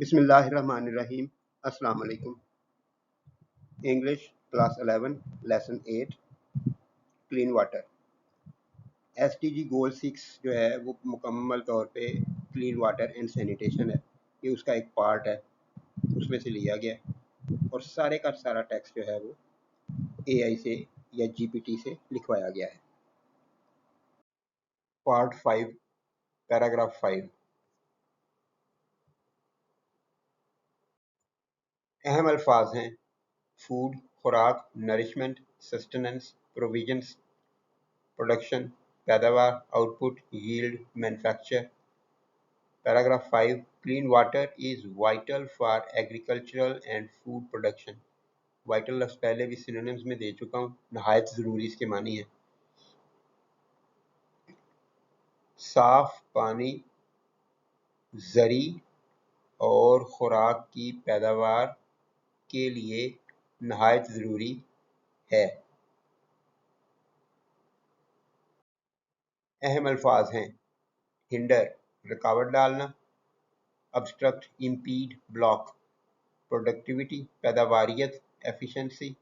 बिस्मिल्लाहिर्रहमानिर्रहीम। अस्सलाम वालेकुम। English class 11 lesson 8 clean water. SDG गोल 6 जो है वो मुकम्मल तौर पे क्लीन वाटर एंड सैनिटेशन है। ये उसका एक पार्ट है, उसमें से लिया गया और सारे का सारा टेक्स्ट जो है वो AI से या GPT से लिखवाया गया है। Part 5 paragraph 5। अहम अल्फाज हैं फूड, खुराक, नरिशमेंट, सस्टेनेंस, प्रोविजंस, प्रोडक्शन, पैदावार, output, yield, manufacture. Paragraph 5 clean water is vital for agricultural and food production. Vital लफ्ज़ पहले भी सिनोनिम्स में दे चुका हूँ, नहायत ज़रूरी इसके मानी है। साफ पानी ज़री और खुराक की पैदावार के लिए नहायत ज़रूरी है। अहम अल्फाज हैं हिंडर रुकावट डालना, obstruct impede ब्लॉक, प्रोडक्टिविटी पैदावारियत एफिशिएंसी,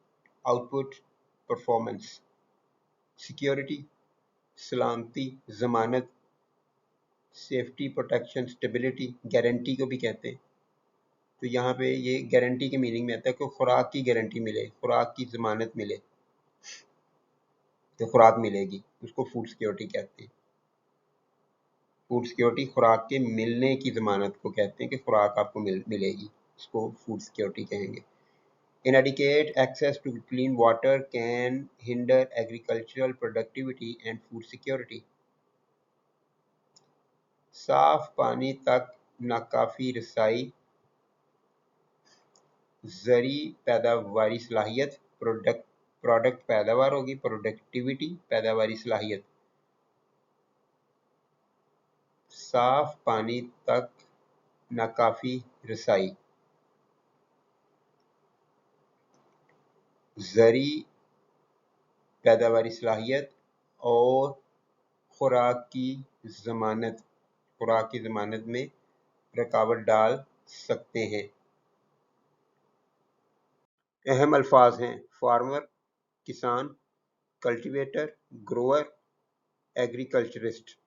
आउटपुट परफॉर्मेंस, सिक्योरिटी सलामती ज़मानत, सेफ्टी प्रोटेक्शन स्टेबिलिटी गारंटी को भी कहते हैं। तो यहाँ पे ये गारंटी के मीनिंग में आता है कि खुराक की गारंटी मिले, खुराक की ज़मानत मिले, तो खुराक मिलेगी, उसको फूड सिक्योरिटी कहते हैं। फूड सिक्योरिटी खुराक के मिलने की ज़मानत को कहते हैं कि खुराक आपको मिलेगी, इसको फूड सिक्योरिटी कहेंगे। Inadequate access to clean water can hinder agricultural productivity and food security. साफ पानी तक नाकाफी रसाई ज़री पैदावारी सलाहियत, प्रोडक्ट पैदावार होगी, प्रोडक्टिविटी पैदावारी सलाहियत। साफ पानी तक नाकाफी रसाई ज़री पैदावारी सलाहियत और खुराक की ज़मानत में रुकावट डाल सकते हैं। अहम अल्फाज हैं फार्मर किसान, कल्टीवेटर ग्रोअर, एग्रीकल्चरिस्ट।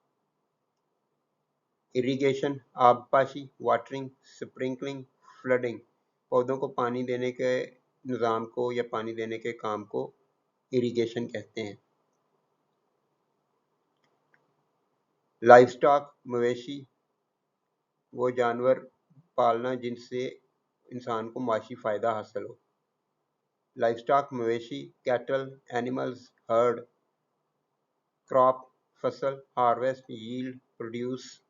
इरिगेशन आबपाशी, वाटरिंग, स्प्रिंकलिंग, फ्लडिंग। पौधों को पानी देने के निज़ाम को या पानी देने के काम को इरिगेशन कहते हैं। लाइव स्टॉक मवेशी, वो जानवर पालना जिनसे इंसान को माशी फ़ायदा हासिल हो। लाइव स्टॉक मवेशी, कैटल एनिमल्स, हर्ड। क्रॉप फसल, हार्वेस्ट, यील्ड, प्रोड्यूस।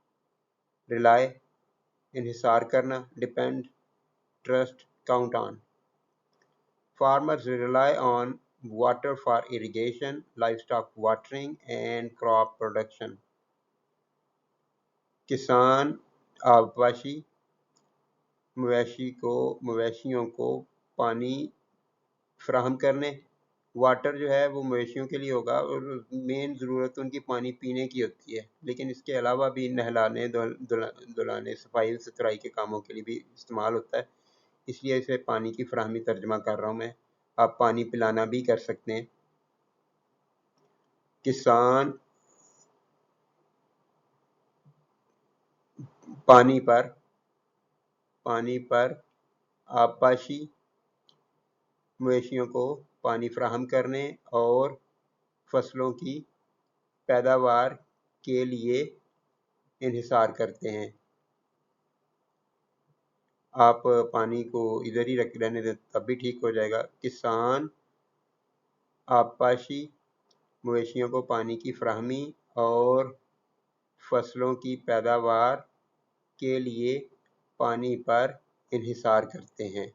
रिलाई इन्हिसार करना, depend, trust, count on. Farmers rely on water for irrigation, livestock watering and crop production. किसान आबपाशी, मवेशियों को पानी फराहम करने। वाटर जो है वो मवेशियों के लिए होगा और मेन ज़रूरत उनकी पानी पीने की होती है, लेकिन इसके अलावा भी नहलाने, धुलाने, सफाई सुथराई के कामों के लिए भी इस्तेमाल होता है, इसलिए इसे पानी की फराहमी तर्जमा कर रहा हूँ मैं। आप पानी पिलाना भी कर सकते हैं। किसान पानी पर आबपाशी, मवेशियों को पानी फराहम करने और फसलों की पैदावार के लिए इन्हिसार करते हैं। आप पानी को इधर ही रहने दें तब भी ठीक हो जाएगा। किसान आबपाशी, मवेशियों को पानी की फराहमी और फसलों की पैदावार के लिए पानी पर इन्हिसार करते हैं।